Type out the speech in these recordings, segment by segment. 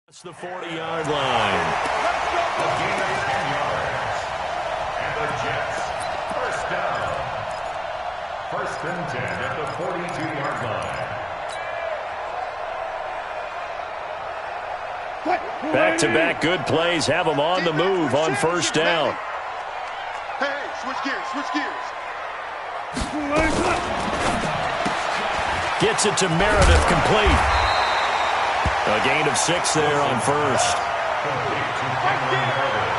It's the 40-yard line. A gain of 10 yards. And the Jets, first down. First and 10 at the 42-yard line. Back-to-back good plays have them on the move on first down. Hey, switch gears, switch gears. Gets it to Meredith, complete. A gain of 6 there on first. Complete to Cameron Meredith.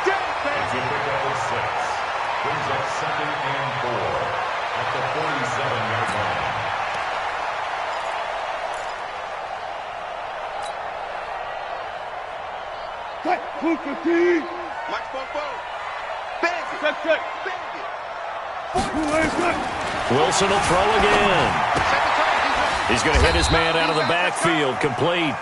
It's a pickup of 6. Brings up 2nd and 4 at the 47-yard line. Mike Popo. Bang it. Wilson will throw again. He's going to hit his man out of the backfield, complete.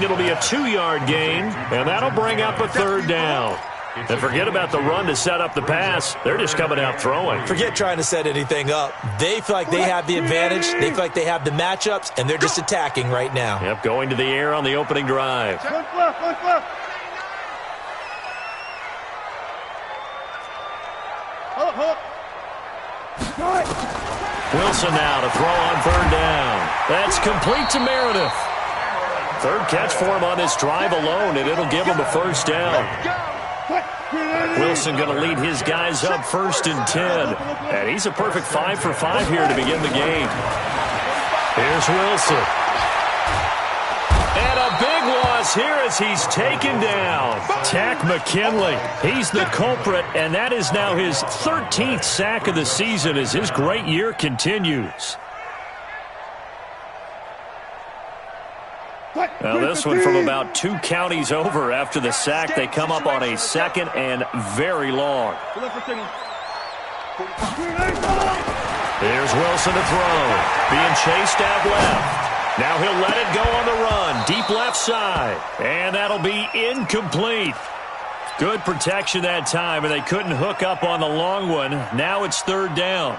It'll be a 2-yard gain, and that'll bring up a third down. And forget about the run to set up the pass. They're just coming out throwing. Forget trying to set anything up. They feel like they have the advantage. They feel like they have the matchups, and they're just attacking right now. Yep, going to the air on the opening drive. Wilson now to throw on third down. That's complete to Meredith. Third catch for him on this drive alone, and it'll give him a first down. Wilson going to lead his guys up first and 10. And he's a perfect 5 for 5 here to begin the game. Here's Wilson. And a big loss here as he's taken down. Tack McKinley. He's the culprit, and that is now his 13th sack of the season as his great year continues. Now this one from about 2 counties over after the sack. They come up on a 2nd and very long. Here's Wilson to throw. Being chased out left. Now he'll let it go on the run. Deep left side. And that'll be incomplete. Good protection that time, and they couldn't hook up on the long one. Now it's third down.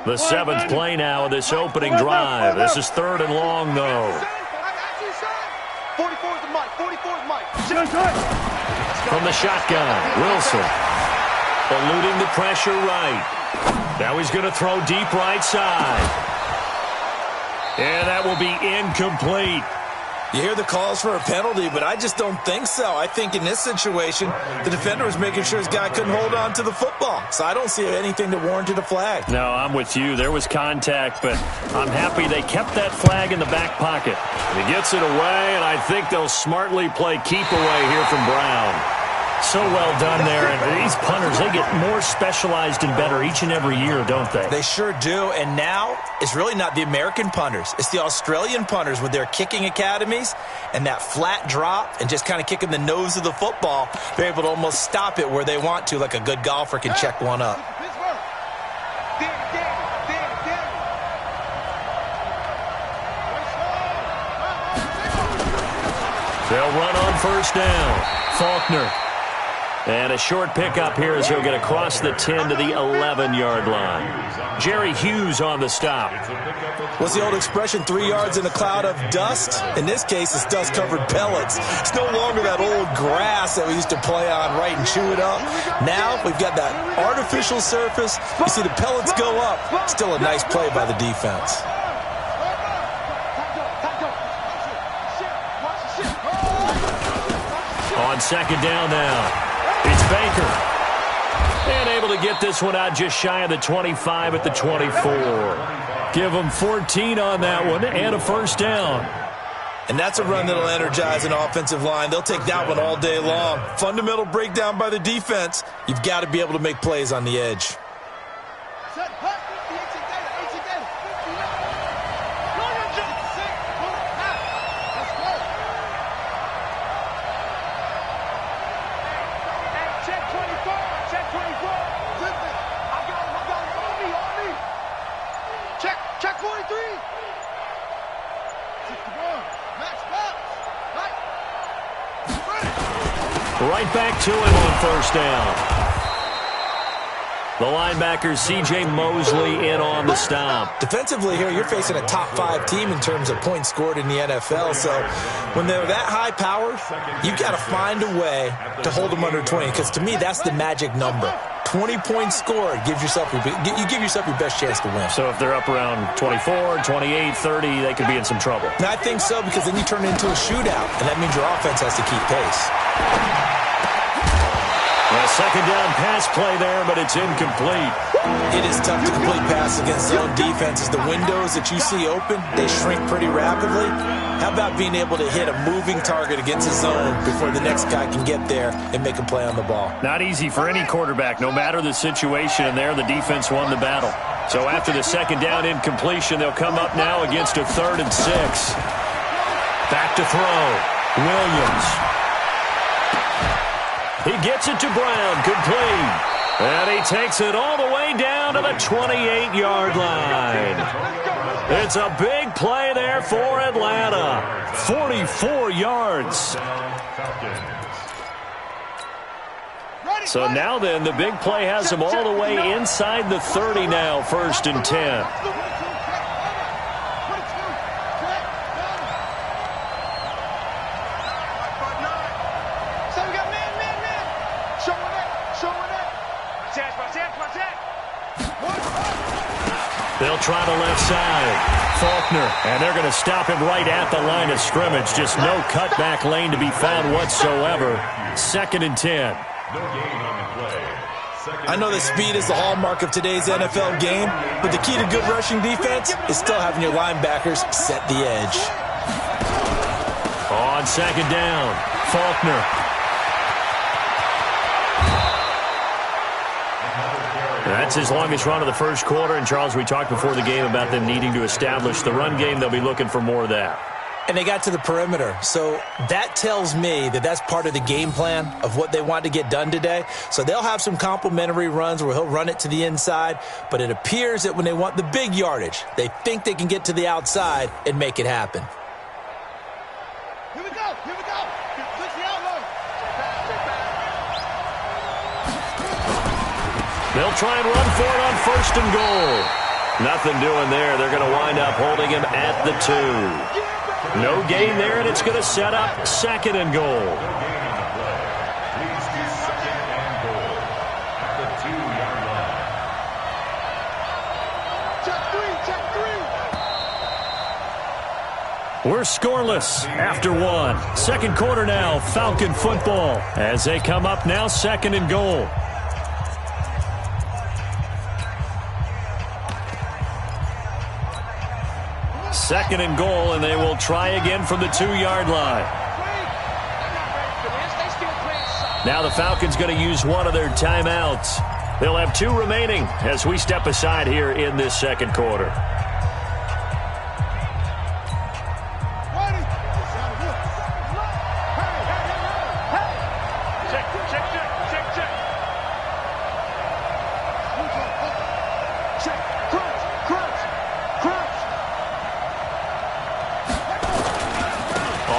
The 7th play now of this opening drive. This is third and long, though. 44 is the mic. 44 is Mike. From the shotgun, Wilson. Eluding the pressure right. Now he's going to throw deep right side. And that will be incomplete. You hear the calls for a penalty, but I just don't think so. I think in this situation, the defender was making sure his guy couldn't hold on to the football. So I don't see anything that warranted a flag. No, I'm with you. There was contact, but I'm happy they kept that flag in the back pocket. And he gets it away, and I think they'll smartly play keep away here from Brown. So well done there. And these punters, they get more specialized and better each and every year, don't they? They sure do. And now it's really not the American punters. It's the Australian punters with their kicking academies and that flat drop and just kind of kicking the nose of the football. They're able to almost stop it where they want to, like a good golfer can check one up. They'll run on first down. Faulkner. And a short pickup here as he'll get across the 10 to the 11-yard line. Jerry Hughes on the stop. What's the old expression, 3 yards in a cloud of dust? In this case, it's dust-covered pellets. It's no longer that old grass that we used to play on, right, and chew it up. Now we've got that artificial surface. You see the pellets go up. Still a nice play by the defense. On second down now. It's Baker. And able to get this one out just shy of the 25 at the 24. Give them 14 on that one and a first down. And that's a run that'll energize an offensive line. They'll take that one all day long. Fundamental breakdown by the defense. You've got to be able to make plays on the edge. Check 43. Right back to him on first down. The linebacker, C.J. Mosley, in on the stop. Defensively here, you're facing a top-5 team in terms of points scored in the NFL. So when they're that high-powered, you've got to find a way to hold them under 20. Because to me, that's the magic number. 20 points scored you give yourself your best chance to win. So if they're up around 24, 28, 30, they could be in some trouble. And I think so, because then you turn it into a shootout, and that means your offense has to keep pace. A second down pass play there, but it's incomplete. It is tough to complete passes against zone defenses. The windows that you see open, they shrink pretty rapidly. How about being able to hit a moving target against a zone before the next guy can get there and make a play on the ball? Not easy for any quarterback, no matter the situation, and there the defense won the battle. So after the second down incompletion, they'll come up now against a 3rd and 6. Back to throw. Williams. He gets it to Brown, complete. And he takes it all the way down to the 28-yard line. It's a big play there for Atlanta. 44 yards. So now then, the big play has them all the way inside the 30 now, 1st and 10. They'll try the left side. Faulkner, and they're going to stop him right at the line of scrimmage. Just no cutback lane to be found whatsoever. 2nd and 10. I know that speed is the hallmark of today's NFL game, but the key to good rushing defense is still having your linebackers set the edge. On 2nd down, Faulkner. That's his longest run of the first quarter. And, Charles, we talked before the game about them needing to establish the run game. They'll be looking for more of that. And they got to the perimeter. So that tells me that that's part of the game plan of what they want to get done today. So they'll have some complementary runs where he'll run it to the inside. But it appears that when they want the big yardage, they think they can get to the outside and make it happen. Here we go. Here we go. Switch the outlook. They'll try and run for it on 1st and goal. Nothing doing there. They're going to wind up holding him at the 2. No gain there, and it's going to set up 2nd and goal. We're scoreless after 1. 2nd quarter now, Falcon football, as they come up now 2nd and goal. 2nd and goal, and they will try again from the 2-yard line. Now the Falcons going to use one of their timeouts. They'll have 2 remaining as we step aside here in this 2nd quarter.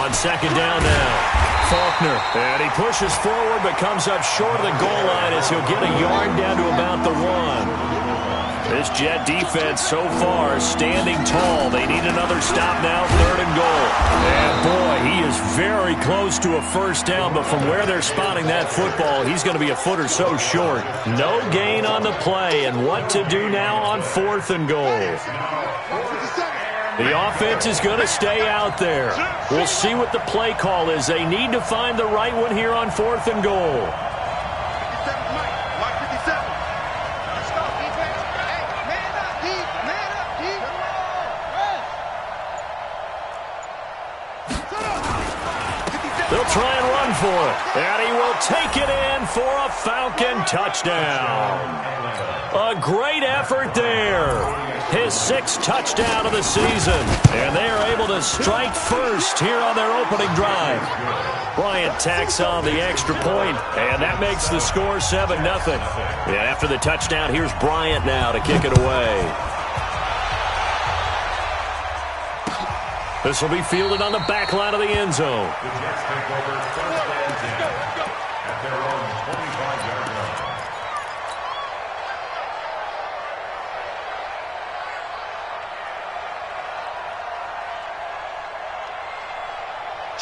On 2nd down now, Faulkner, and he pushes forward but comes up short of the goal line as he'll get a yard down to about the 1. This Jet defense so far standing tall. They need another stop now, 3rd and goal. And boy, he is very close to a first down, but from where they're spotting that football, he's going to be a foot or so short. No gain on the play, and what to do now on 4th and goal. The offense is going to stay out there. We'll see what the play call is. They need to find the right one here on 4th and goal. They'll try and run for it. And he will take it in for a Falcon touchdown. A great effort there. His 6th touchdown of the season. And they are able to strike first here on their opening drive. Bryant tacks on the extra point, and that makes the score 7-0. And after the touchdown, here's Bryant now to kick it away. This will be fielded on the back line of the end zone. The Jets take over 1st and 10 at their own 25-yard line.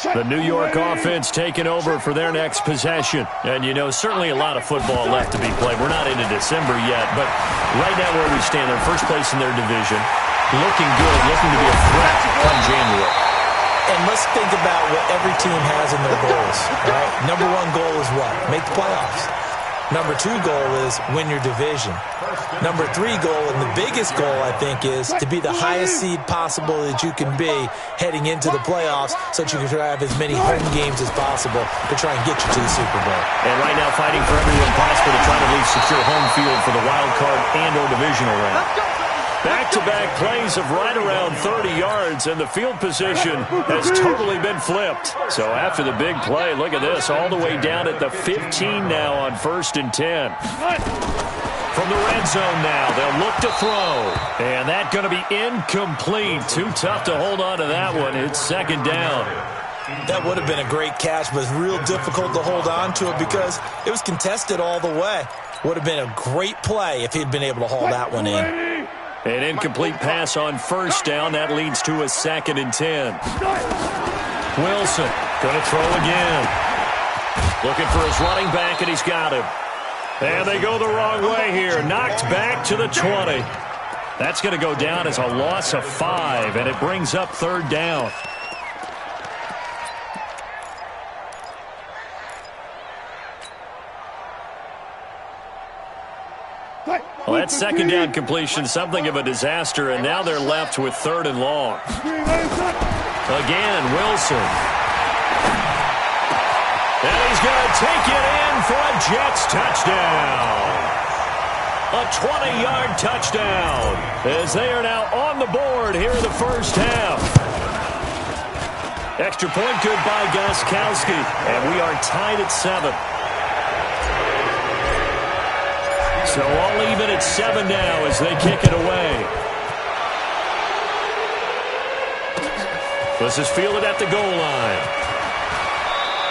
The New York offense taking over for their next possession. And, you know, certainly a lot of football left to be played. We're not into December yet, but right now where we stand, they're first place in their division, looking good, looking to be a threat come January. And let's think about what every team has in their goals, right? Number one goal is what? Make the playoffs. Number two goal is win your division. Number three goal, and the biggest goal, I think, is to be the highest seed possible that you can be heading into the playoffs so that you can have as many home games as possible to try and get you to the Super Bowl. And right now fighting for everything possible to try to at least secure home field for the wild card and or divisional round. Back-to-back plays of right around 30 yards, and the field position has totally been flipped. So after the big play, look at this, all the way down at the 15 now on 1st and 10. From the red zone now, they'll look to throw. And that's going to be incomplete. Too tough to hold on to that one. It's 2nd down. That would have been a great catch, but it's real difficult to hold on to it because it was contested all the way. Would have been a great play if he'd been able to haul that one in. An incomplete pass on 1st down. That leads to a 2nd and 10. Wilson going to throw again. Looking for his running back, and he's got him. And they go the wrong way here. Knocked back to the 20. That's going to go down as a loss of 5, and it brings up 3rd down. Well, that 2nd down completion, something of a disaster, and now they're left with 3rd and long. Again, Wilson. And he's going to take it in for a Jets touchdown. A 20-yard touchdown as they are now on the board here in the 1st half. Extra point good by Gostkowski, and we are tied at 7. So all even at 7 now as they kick it away. This is fielded at the goal line.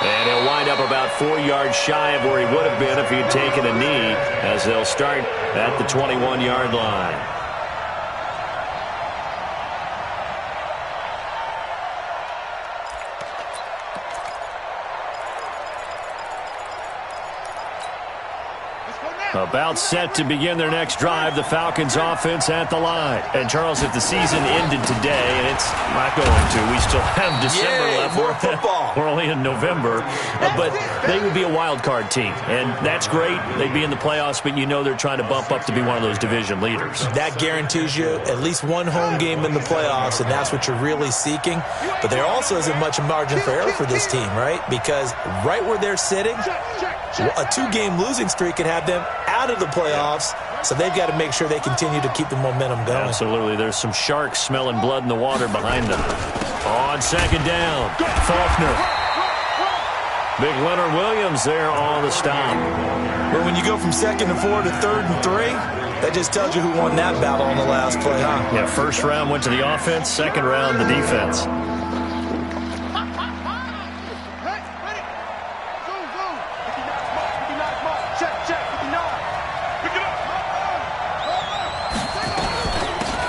And he'll wind up about 4 yards shy of where he would have been if he had taken a knee, as they'll start at the 21-yard line. About set to begin their next drive, the Falcons offense at the line. And, Charles, if the season ended today, and it's not going to, we still have December left. More football. We're only in November. But they would be a wild card team, and that's great. They'd be in the playoffs, but you know they're trying to bump up to be one of those division leaders. That guarantees you at least one home game in the playoffs, and that's what you're really seeking. But there also isn't much margin for error for this team, right? Because right where they're sitting, a 2-game losing streak could have them out of the playoffs, so they've got to make sure they continue to keep the momentum going. Absolutely. There's some sharks smelling blood in the water behind them. On 2nd down, Faulkner. Big Leonard Williams there on the stop. Well, when you go from 2nd and 4 to 3rd and 3, that just tells you who won that battle on the last play, huh? Yeah, 1st round went to the offense, 2nd round the defense.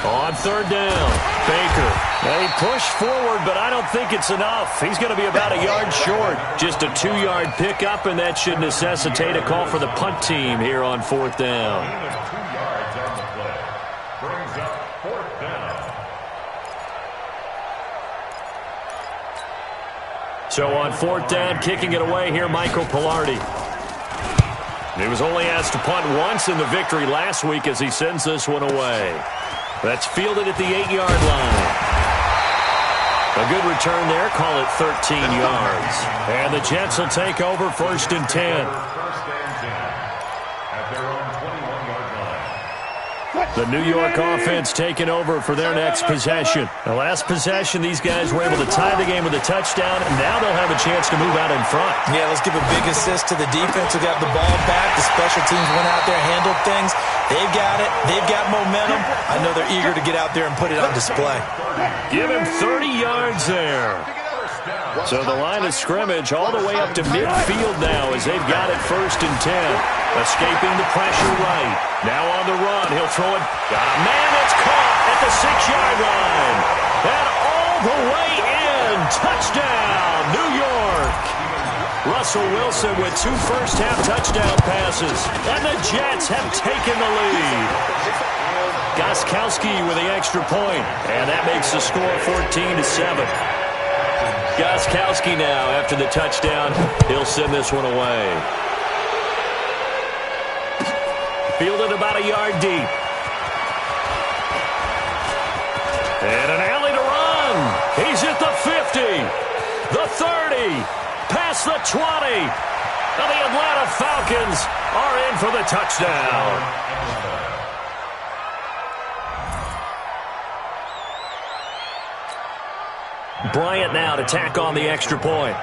On 3rd down, Baker. He pushed forward, but I don't think it's enough. He's going to be about a yard short. Just a 2-yard pickup, and that should necessitate a call for the punt team here on 4th down. 2 yards on the play. Brings up 4th down. So on 4th down, kicking it away here, Michael Pilardi. He was only asked to punt once in the victory last week as he sends this one away. That's fielded at the 8-yard line. A good return there. Call it 13 yards. And the Jets will take over 1st and 10. 1st and 10 at their own 21-yard line. The New York offense taking over for their next possession. The last possession, these guys were able to tie the game with a touchdown, and now they'll have a chance to move out in front. Yeah, let's give a big assist to the defense who got the ball back. The special teams went out there, handled things. They've got it. They've got momentum. I know they're eager to get out there and put it on display. Give him 30 yards there. So the line of scrimmage all the way up to midfield now as they've got it 1st and 10. Escaping the pressure right. Now on the run. He'll throw it. Got a man that's caught at the 6-yard line. And all the way in. Touchdown, New Russell Wilson with 2 first-half touchdown passes. And the Jets have taken the lead. Gostkowski with the extra point. And that makes the score 14-7. Gostkowski now, after the touchdown, he'll send this one away. Fielded about a yard deep. And an alley to run. He's at the 50, the 30, past the 20. And the Atlanta Falcons are in for the touchdown. Bryant now to tack on the extra point.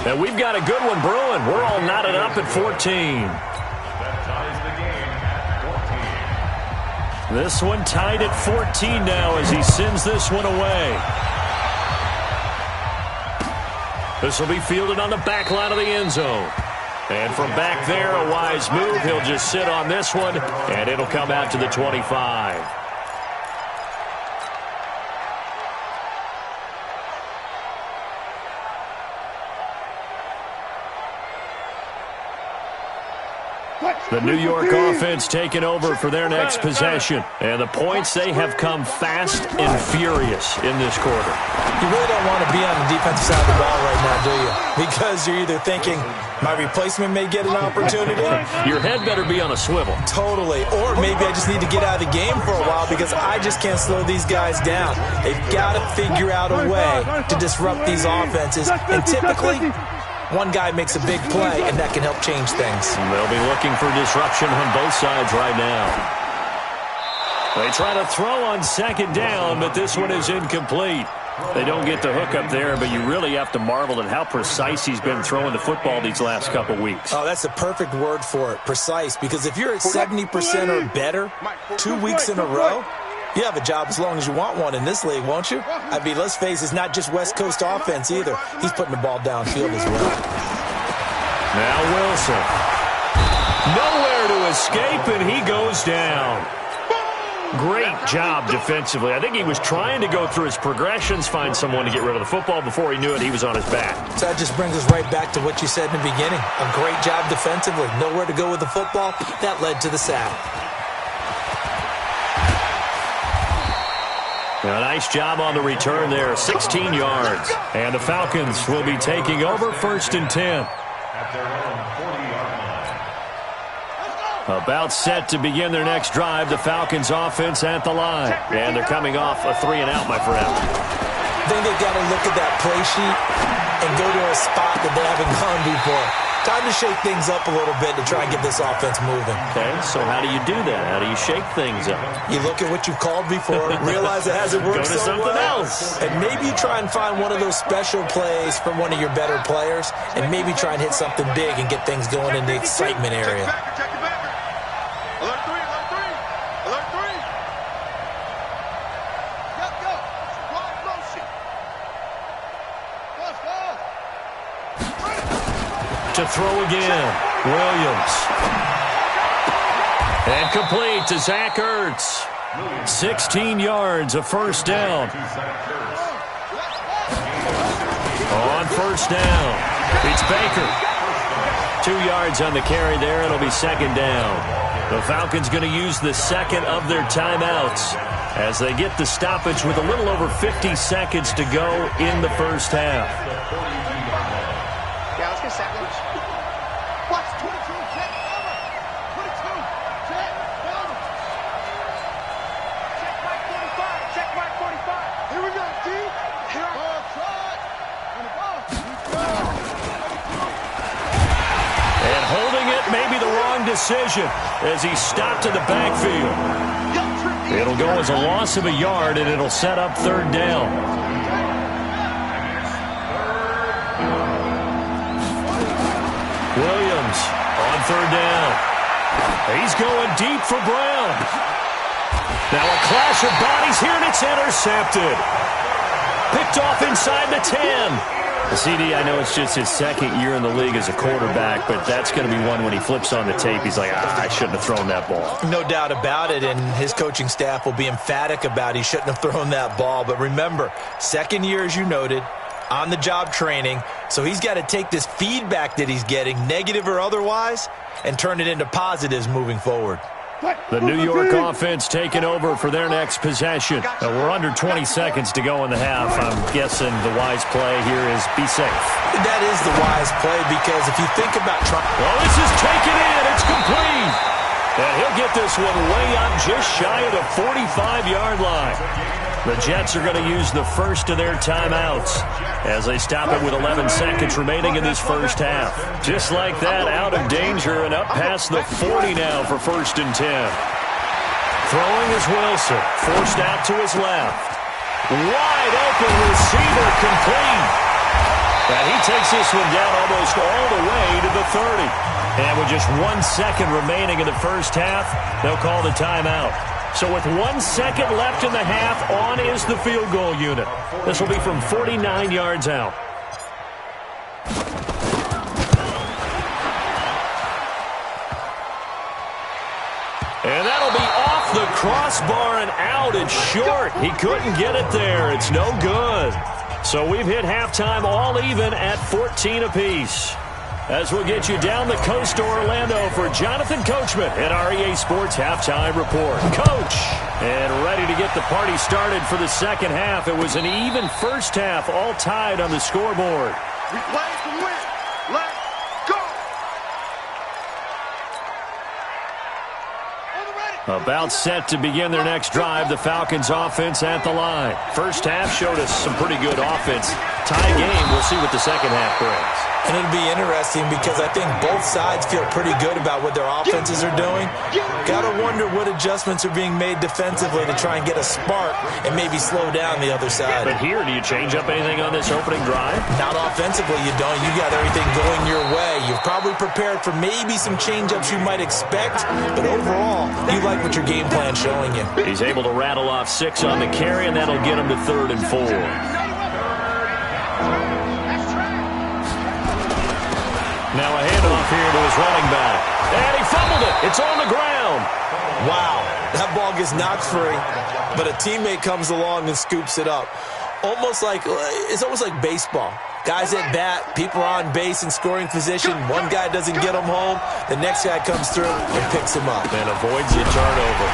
And we've got a good one brewing. We're all knotted up at 14. That ties the game at 14. This one tied at 14 now as he sends this one away. This will be fielded on the back line of the end zone. And from back there, a wise move. He'll just sit on this one, and it'll come out to the 25. The New York offense taking over for their next possession. And the points, they have come fast and furious in this quarter. You really don't want to be on the defensive side of the ball right now, do you? Because you're either thinking, my replacement may get an opportunity. Your head better be on a swivel. Totally. Or maybe I just need to get out of the game for a while because I just can't slow these guys down. They've got to figure out a way to disrupt these offenses. And typically, one guy makes a big play, and that can help change things. They'll be looking for disruption on both sides right now. They try to throw on second down, but this one is incomplete. They don't get the hook up there, but you really have to marvel at how precise he's been throwing the football these last couple weeks. Oh, that's the perfect word for it, precise. Because if you're at 70% or better 2 weeks in a row, you have a job as long as you want one in this league, won't you? I mean, let's face it, it's not just West Coast offense either. He's putting the ball downfield as well. Now Wilson. Nowhere to escape, and he goes down. Great job defensively. I think he was trying to go through his progressions, find someone to get rid of the football. Before he knew it, he was on his back. So that just brings us right back to what you said in the beginning. A great job defensively. Nowhere to go with the football. That led to the sack. A nice job on the return there, 16 yards. And the Falcons will be taking over 1st and 10. At their own 40-yard line. About set to begin their next drive, the Falcons offense at the line. And they're coming off a 3-and-out, my friend. I think they've got to look at that play sheet and go to a spot that they haven't gone before. Time to shake things up a little bit to try and get this offense moving. Okay, so how do you do that? How do you shake things up? You look at what you've called before, realize it hasn't worked Go to so something well. else. And maybe you try and find one of those special plays from one of your better players, and maybe try and hit something big and get things going in the excitement area. Check it back. Alert 3, alert 3. Alert 3. Go. Squad motion. Go. To throw again, Williams. And complete to Zach Ertz. 16 yards, a first down. On first down, it's Baker. 2 yards on the carry there. It'll be 2nd down. The Falcons going to use the second of their timeouts as they get the stoppage with a little over 50 seconds to go in the first half. Yeah, let's get second. Watch 22, check, over. 22, check, over. Check mark 45, check mark 45. Here we go, D. Here. Ball try. On the ball. And holding it may be the wrong decision as he stopped in the backfield. It'll go as a loss of a yard, and it'll set up 3rd down. Williams on 3rd down. He's going deep for Brown. Now a clash of bodies here, and it's intercepted. Picked off inside the 10. CD, I know it's just his 2nd year in the league as a quarterback, but that's going to be one when he flips on the tape. He's like, I shouldn't have thrown that ball. No doubt about it, and his coaching staff will be emphatic about he shouldn't have thrown that ball. But remember, 2nd year, as you noted, on-the-job training. So he's got to take this feedback that he's getting, negative or otherwise, and turn it into positives moving forward. The New York offense taking over for their next possession. We're under 20 seconds to go in the half. I'm guessing the wise play here is be safe. That is the wise play because if you think about trying... Well, this is taken in. It's complete. And he'll get this one way up just shy of the 45-yard line. The Jets are going to use the first of their timeouts as they stop it with 11 seconds remaining in this first half. Just like that, out of danger and up past the 40 now for 1st and 10. Throwing is Wilson, forced out to his left. Wide open receiver complete. And he takes this one down almost all the way to the 30. And with just 1 second remaining in the first half, they'll call the timeout. So with 1 second left in the half, on is the field goal unit. This will be from 49 yards out. And that'll be off the crossbar and out. It's short. He couldn't get it there. It's no good. So we've hit halftime all even at 14 apiece. As we'll get you down the coast to Orlando for Jonathan Coachman at our EA Sports Halftime Report. Coach, and ready to get the party started for the second half. It was an even first half, all tied on the scoreboard. We play to win. Let's go. About set to begin their next drive, the Falcons offense at the line. First half showed us some pretty good offense. Tie game, we'll see what the second half brings. And it'll be interesting because I think both sides feel pretty good about what their offenses are doing. Got to wonder what adjustments are being made defensively to try and get a spark and maybe slow down the other side. But here, do you change up anything on this opening drive? Not offensively, you don't. You got everything going your way. You've probably prepared for maybe some change-ups you might expect, but overall, you like what your game plan's showing you. He's able to rattle off 6 on the carry, and that'll get him to 3rd and 4. Now a handoff here to his running back. And he fumbled it. It's on the ground. Wow, that ball gets knocked free, but a teammate comes along and scoops it up. It's almost like baseball. Guys at bat, people are on base in scoring position. One guy doesn't get him home. The next guy comes through and picks him up. And avoids the turnover.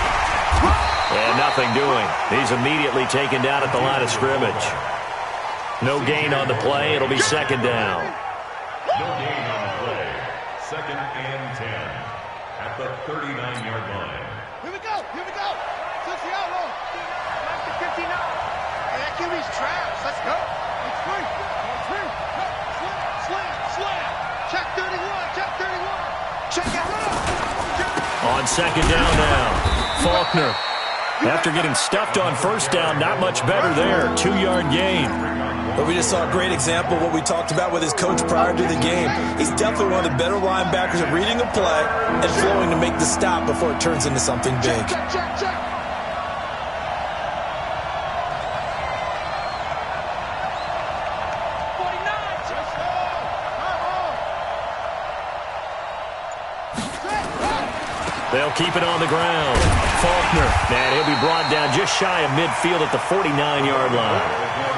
And nothing doing. He's immediately taken down at the line of scrimmage. No gain on the play. It'll be 2nd down. No gain on the play. 2nd and 10 at the 39-yard line. Here we go. Switch the outlaw. Back to 59. And that QB's traps. Let's go. It's free. Slam. Check 31. Check it out. On 2nd down now. Faulkner. After getting stuffed on 1st down, not much better there. 2-yard gain. But we just saw a great example of what we talked about with his coach prior to the game. He's definitely one of the better linebackers at reading a play and flowing to make the stop before it turns into something big. Check. They'll keep it on the ground. Faulkner, and he'll be brought down just shy of midfield at the 49-yard line.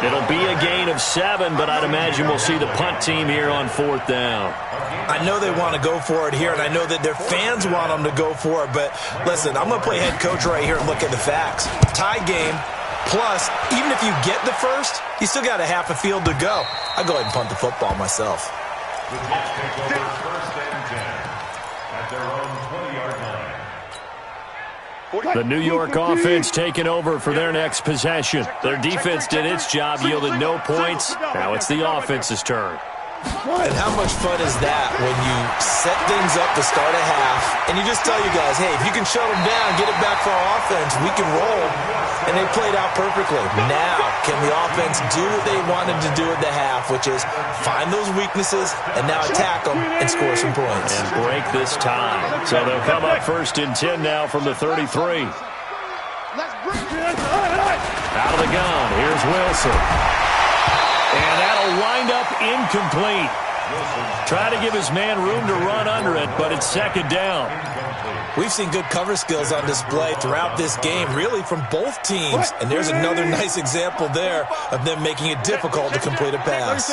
It'll be a gain of 7, but I'd imagine we'll see the punt team here on 4th down. I know they want to go for it here, and I know that their fans want them to go for it, but listen, I'm going to play head coach right here and look at the facts. Tie game, plus, even if you get the first, you still got a half a field to go. I'll go ahead and punt the football myself. The Jets take over 1st and 10 at their own 20-yard line. The New York offense taking over for their next possession. Their defense did its job, yielded no points. Now it's the offense's turn. And how much fun is that when you set things up to start a half and you just tell you guys, hey, if you can shut them down, get it back for our offense, we can roll. And they played out perfectly. Now, can the offense do what they wanted to do at the half, which is find those weaknesses and now attack them and score some points. And break this tie. So they'll come up 1st and 10 now from the 33. Out of the gun, here's Wilson. And that'll wind up incomplete. Try to give his man room to run under it, but it's 2nd down. We've seen good cover skills on display throughout this game, really from both teams. And there's another nice example there of them making it difficult to complete a pass.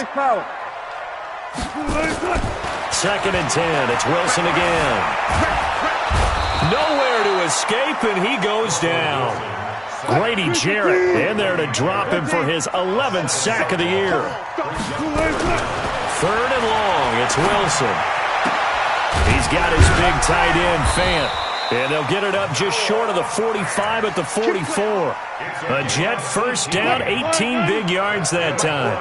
2nd and 10. It's Wilson again. Nowhere to escape, and he goes down. Grady Jarrett in there to drop him for his 11th sack of the year. 3rd and long. It's Wilson. He's got his big tight end, Fant. And they'll get it up just short of the 45 at the 44. A Jet first down, 18 big yards that time.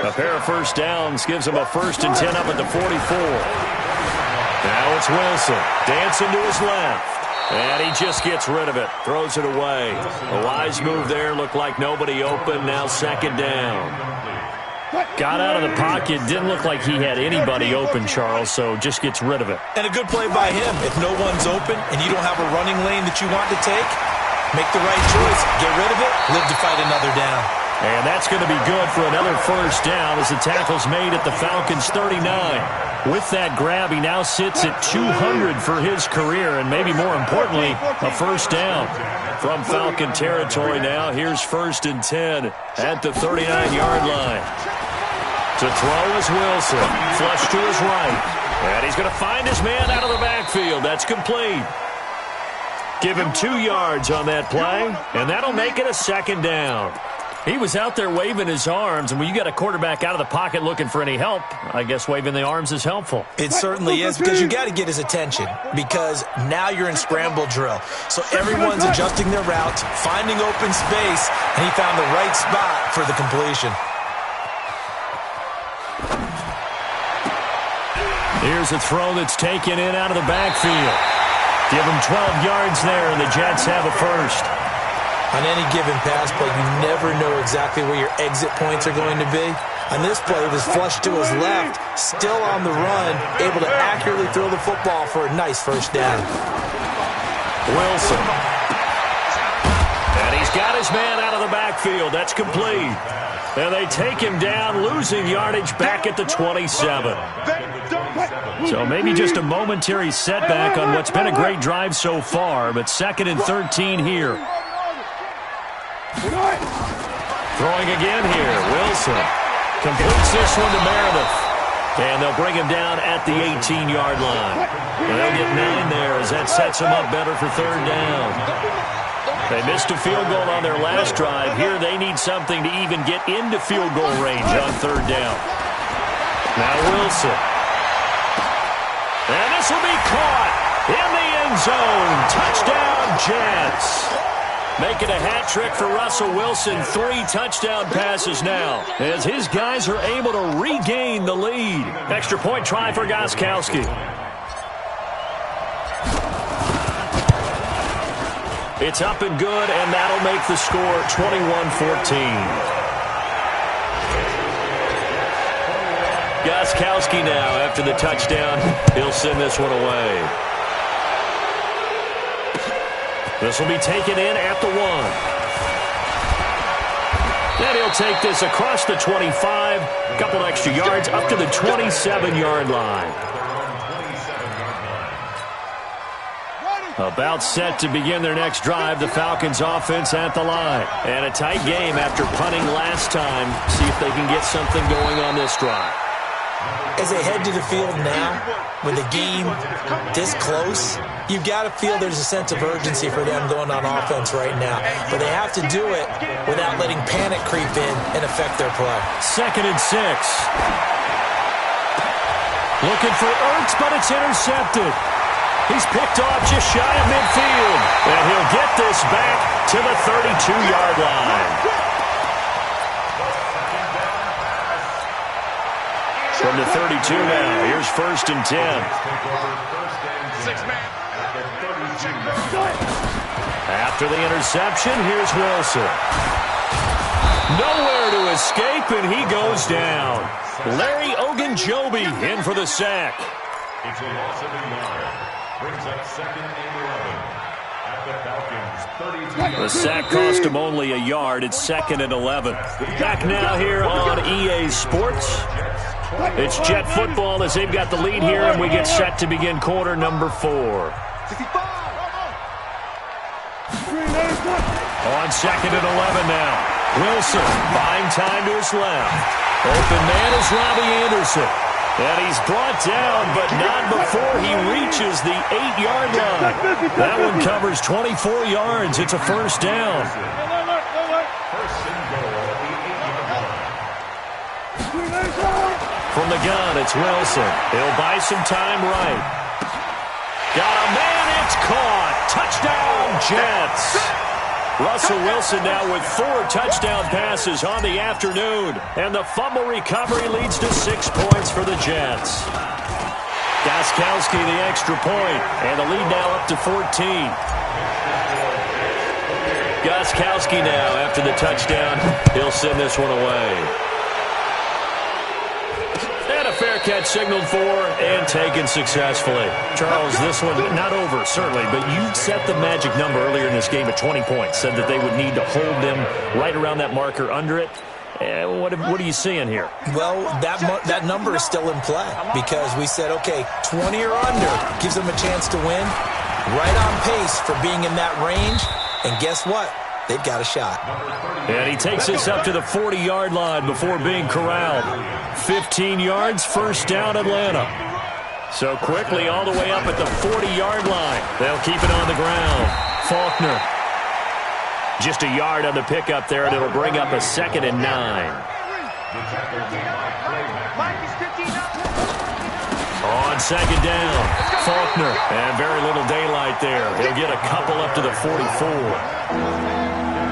A pair of first downs gives them a 1st and 10 up at the 44. Now it's Wilson. Dancing to his left. And he just gets rid of it. Throws it away. A wise move there. Looked like nobody open. Now 2nd down. Got out of the pocket. Didn't look like he had anybody open, Charles, so just gets rid of it. And a good play by him. If no one's open and you don't have a running lane that you want to take, make the right choice. Get rid of it. Live to fight another down. And that's going to be good for another first down as the tackle's made at the Falcons' 39. With that grab, he now sits at 200 for his career, and maybe more importantly, a first down. From Falcon territory now, here's 1st and 10 at the 39-yard line. To throw is Wilson. Flush to his right. And he's going to find his man out of the backfield. That's complete. Give him 2 yards on that play, and that'll make it a 2nd down. He was out there waving his arms, and when you got a quarterback out of the pocket looking for any help, I guess waving the arms is helpful. It certainly is, because you got to get his attention, because now you're in scramble drill. So everyone's adjusting their routes, finding open space, and he found the right spot for the completion. Here's a throw that's taken in out of the backfield. Give him 12 yards there, and the Jets have a first. On any given pass play, you never know exactly where your exit points are going to be. On this play, it was flushed to his left, still on the run, able to accurately throw the football for a nice first down. Wilson. And he's got his man out of the backfield. That's complete. And they take him down, losing yardage back at the 27. So maybe just a momentary setback on what's been a great drive so far, but 2nd and 13 here. Throwing again here, Wilson. Completes this one to Meredith. And they'll bring him down at the 18-yard line. And they'll get 9 there as that sets him up better for 3rd down. They missed a field goal on their last drive. Here they need something to even get into field goal range on 3rd down. Now Wilson. And this will be caught in the end zone. Touchdown, Jets. Making a hat trick for Russell Wilson. 3 touchdown passes now as his guys are able to regain the lead. Extra point try for Gostkowski. It's up and good, and that'll make the score 21-14. Gostkowski now after the touchdown. He'll send this one away. This will be taken in at the 1. And he'll take this across the 25. A couple extra yards up to the 27-yard line. About set to begin their next drive. The Falcons offense at the line. And a tight game after punting last time. See if they can get something going on this drive. As they head to the field now, with the game this close, you've got to feel there's a sense of urgency for them going on offense right now. But they have to do it without letting panic creep in and affect their play. 2nd and 6. Looking for Ertz, but it's intercepted. He's picked off just shy of midfield. And he'll get this back to the 32-yard line. From the 32 now, here's 1st and 10. 6-man. After the interception, here's Wilson. Nowhere to escape, and he goes down. Larry Ogunjobi in for the sack. It's a loss of a yard. Brings up 2nd and 11 at the Falcons' 32. The sack cost him only a yard. It's 2nd and 11. Back now here on EA Sports. It's Jet football as they've got the lead here, and we get set to begin quarter number 4. On 2nd and 11 now. Wilson buying time to his left. Open man is Robbie Anderson. And he's brought down, but not before he reaches the 8-yard line. That one covers 24 yards. It's a first down. From the gun, it's Wilson. He'll buy some time right. Got a man, it's caught. Touchdown, Jets. Russell Wilson now with 4 touchdown passes on the afternoon. And the fumble recovery leads to 6 points for the Jets. Gostkowski the extra point, and the lead now up to 14. Gostkowski now after the touchdown. He'll send this one away. And a fair catch signaled for and taken successfully. Charles, this one not over, certainly, but you set the magic number earlier in this game at 20 points. Said that they would need to hold them right around that marker under it. What are you seeing here? Well, that number is still in play because we said, okay, 20 or under gives them a chance to win. Right on pace for being in that range. And guess what? They've got a shot. And he takes this up to the 40-yard line before being corralled. 15 yards, first down, Atlanta. So quickly all the way up at the 40-yard line. They'll keep it on the ground. Faulkner. Just a yard on the pickup there, and it'll bring up a 2nd and 9. On 2nd down, Faulkner. And very little daylight there. He'll get a couple up to the 44.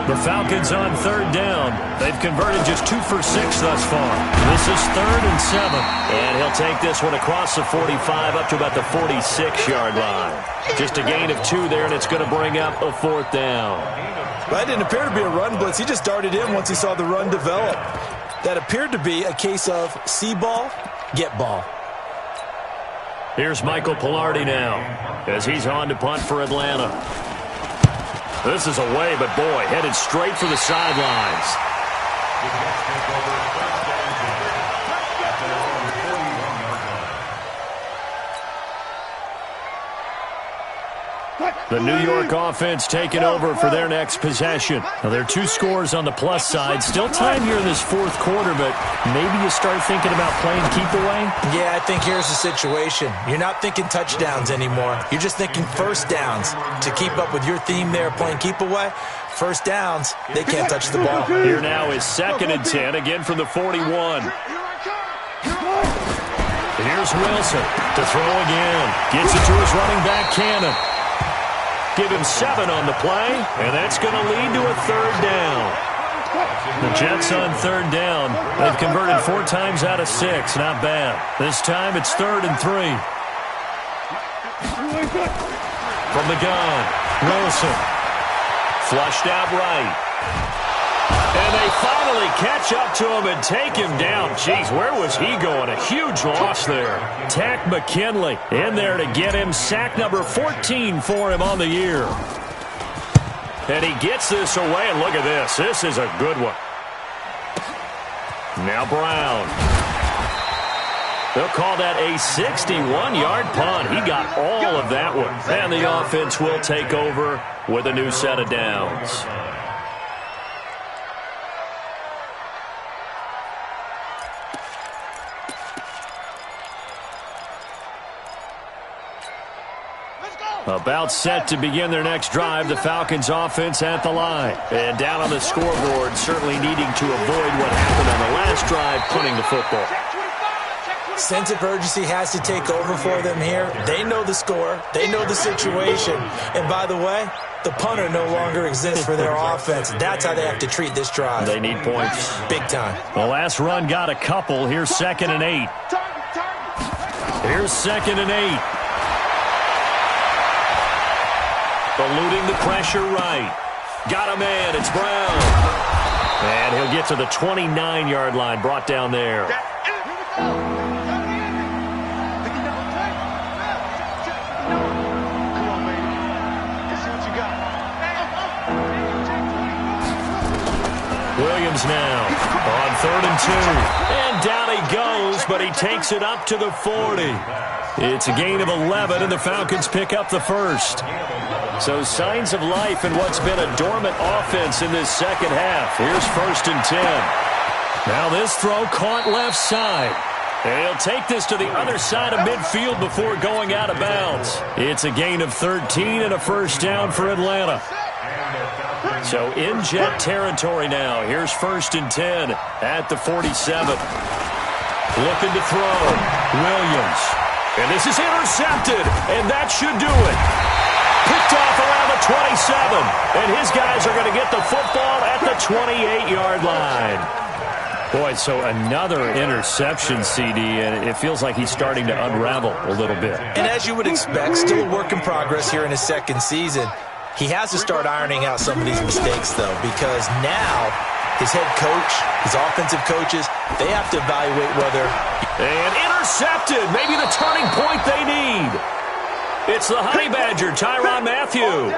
The Falcons on 3rd down. They've converted just 2 for 6 thus far. This is 3rd and 7. And he'll take this one across the 45 up to about the 46-yard line. Just a gain of 2 there, and it's going to bring up a 4th down. That didn't appear to be a run blitz. He just darted in once he saw the run develop. That appeared to be a case of see ball, get ball. Here's Michael Pilardi now as he's on to punt for Atlanta. This is away, but boy, headed straight for the sidelines. The New York offense taking over for their next possession. Now, there are 2 scores on the plus side. Still time here in this 4th quarter, but maybe you start thinking about playing keep away? Yeah, I think here's the situation. You're not thinking touchdowns anymore. You're just thinking first downs. To keep up with your theme there, playing keep away, first downs, they can't touch the ball. Here now is 2nd and 10, again from the 41. Here's Wilson to throw again. Gets it to his running back, Cannon. Give him 7 on the play, and that's going to lead to a 3rd down. The Jets on 3rd down. They've converted 4 times out of 6. Not bad. This time it's 3rd and 3. From the gun, Wilson. Flushed out right. And they finally catch up to him and take him down. Jeez, where was he going? A huge loss there. Tack McKinley in there to get him. Sack number 14 for him on the year. And he gets this away, and look at this. This is a good one. Now Brown. They'll call that a 61-yard punt. He got all of that one. And the offense will take over with a new set of downs. About set to begin their next drive, the Falcons offense at the line. And down on the scoreboard, certainly needing to avoid what happened on the last drive, punting the football. Sense of urgency has to take over for them here. They know the score. They know the situation. And by the way, the punter no longer exists for their offense. That's how they have to treat this drive. They need points. Big time. The last run got a couple. Here's 2nd and 8. Here's 2nd and 8. Eluding the pressure right. Got a man. It's Brown. And he'll get to the 29-yard line. Brought down there. Williams now on 3rd and 2. And down he goes, but he takes it up to the 40. It's a gain of 11, and the Falcons pick up the first. So signs of life in what's been a dormant offense in this second half. Here's 1st and 10. Now this throw caught left side. And he'll take this to the other side of midfield before going out of bounds. It's a gain of 13 and a first down for Atlanta. So in Jet territory now. Here's 1st and 10 at the 47. Looking to throw. Williams. And this is intercepted. And that should do it. Picked off around the 27. And his guys are going to get the football at the 28-yard line. Boy, so another interception, CD, and it feels like he's starting to unravel a little bit. And as you would expect, still a work in progress here in his second season. He has to start ironing out some of these mistakes, though, because now his head coach, his offensive coaches, they have to evaluate whether... And intercepted! Maybe the turning point they need. It's the Honey Badger, Tyrann Mathieu.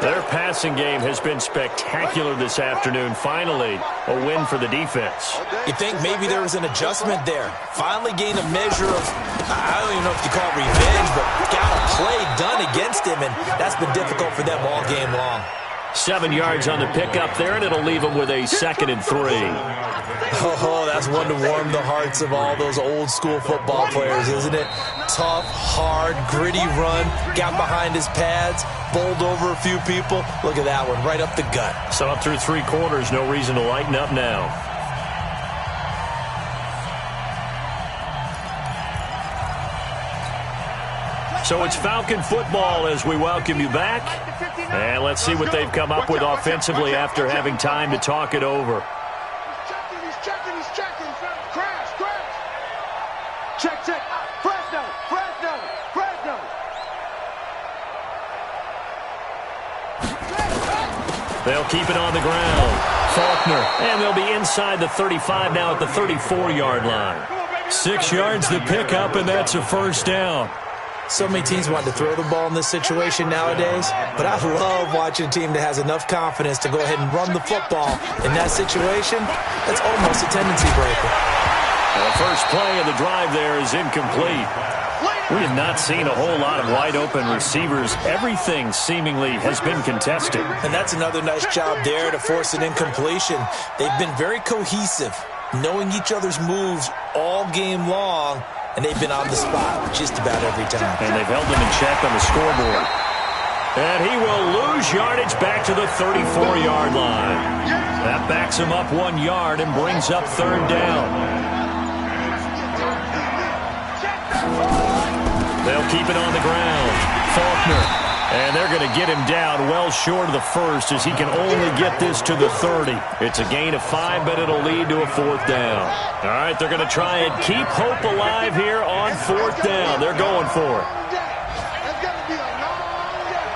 Their passing game has been spectacular this afternoon. Finally, a win for the defense. You think maybe there was an adjustment there. Finally gained a measure of, I don't even know if you call it revenge, but got a play done against him, and that's been difficult for them all game long. 7 yards on the pickup there, and it'll leave them with a 2nd and 3. Oh, that's one to warm the hearts of all those old-school football players, isn't it? Tough, hard, gritty run, got behind his pads, bowled over a few people. Look at that one, right up the gut. So up through 3 quarters, no reason to lighten up now. So it's Falcon football as we welcome you back. And let's see what they've come up with offensively after having time to talk it over. He's checking. Crash. Check. Fresno. They'll keep it on the ground. Faulkner. And they'll be inside the 35 now at the 34-yard line. 6 yards to pick up, and that's a first down. So many teams want to throw the ball in this situation nowadays, but I love watching a team that has enough confidence to go ahead and run the football. In that situation, that's almost a tendency breaker. The first play of the drive there is incomplete. We have not seen a whole lot of wide-open receivers. Everything seemingly has been contested. And that's another nice job there to force an incompletion. They've been very cohesive, knowing each other's moves all game long, and they've been on the spot just about every time. And they've held them in check on the scoreboard. And he will lose yardage back to the 34-yard line. That backs him up 1 yard and brings up 3rd down. They'll keep it on the ground. Faulkner. And they're going to get him down well short of the first as he can only get this to the 30. It's a gain of 5, but it'll lead to a 4th down. All right, they're going to try and keep hope alive here on 4th down. They're going for it. It's going to be a long day.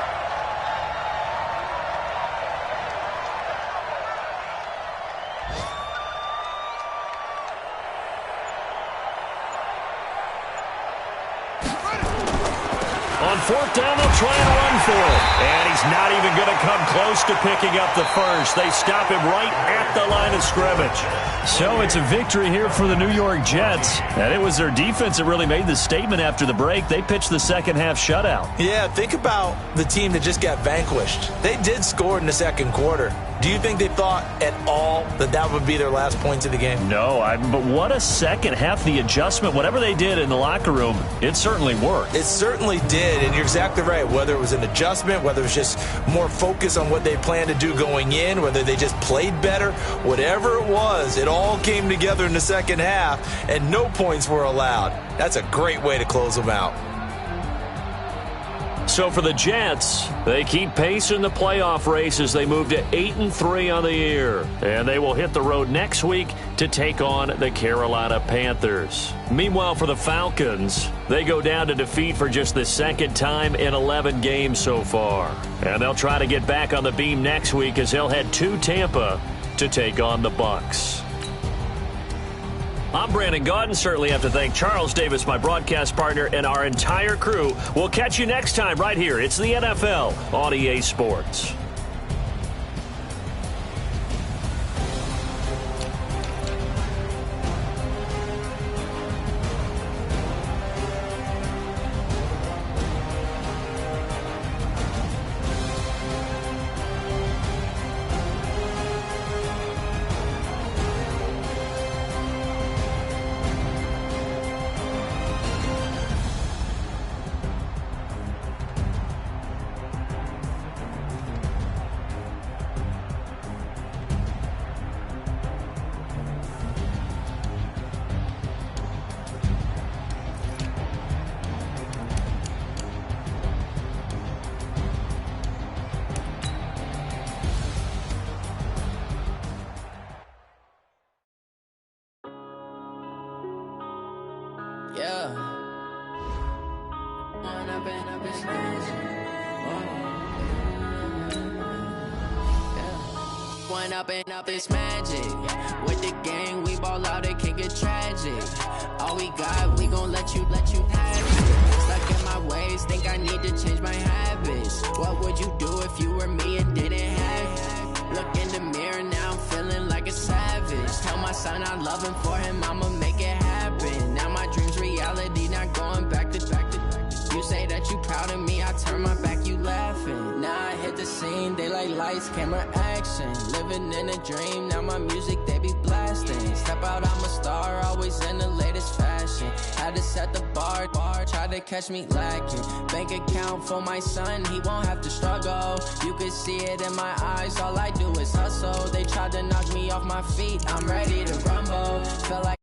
On 4th down, they'll try and run for it. And he's not even going to come close to picking up the first. They stop him right at the line of scrimmage. So it's a victory here for the New York Jets. And it was their defense that really made the statement after the break. They pitched the second half shutout. Yeah, think about the team that just got vanquished. They did score in the second quarter. Do you think they thought at all that that would be their last points of the game? No, but what a second half. The adjustment, whatever they did in the locker room, it certainly worked. It certainly did, and you're exactly right. Whether it was an adjustment, whether it was just more focus on what they planned to do going in, whether they just played better, whatever it was, it all came together in the second half, and no points were allowed. That's a great way to close them out. So for the Jets, they keep pace in the playoff race as they move to 8-3 on the year. And they will hit the road next week to take on the Carolina Panthers. Meanwhile, for the Falcons, they go down to defeat for just the second time in 11 games so far. And they'll try to get back on the beam next week as they'll head to Tampa to take on the Bucs. I'm Brandon Gaudin. Certainly have to thank Charles Davis, my broadcast partner, and our entire crew. We'll catch you next time right here. It's the NFL on EA Sports. Yeah. When I've been smashing. When up and up, it's magic. With the gang, we ball out, it can get tragic. All we got, we gon' let you have it. Stuck in my ways, think I need to change my habits. What would you do if you were me and didn't have it? Look in the mirror, now I'm feeling like a savage. Tell my son I love him, for him I'ma make it happen. Now my dream's reality, not going back to. You say that you proud of me, I turn my back, you laughing. Now I hit the scene, they like lights, camera, action. Living in a dream, now my music, they be blasting. Step out, I'm a star, always in the latest fashion. Had to set the bar, try to catch me lacking. Bank account for my son, he won't have to struggle. You can see it in my eyes, all I do is hustle. They tried to knock me off my feet, I'm ready to rumble. Feel like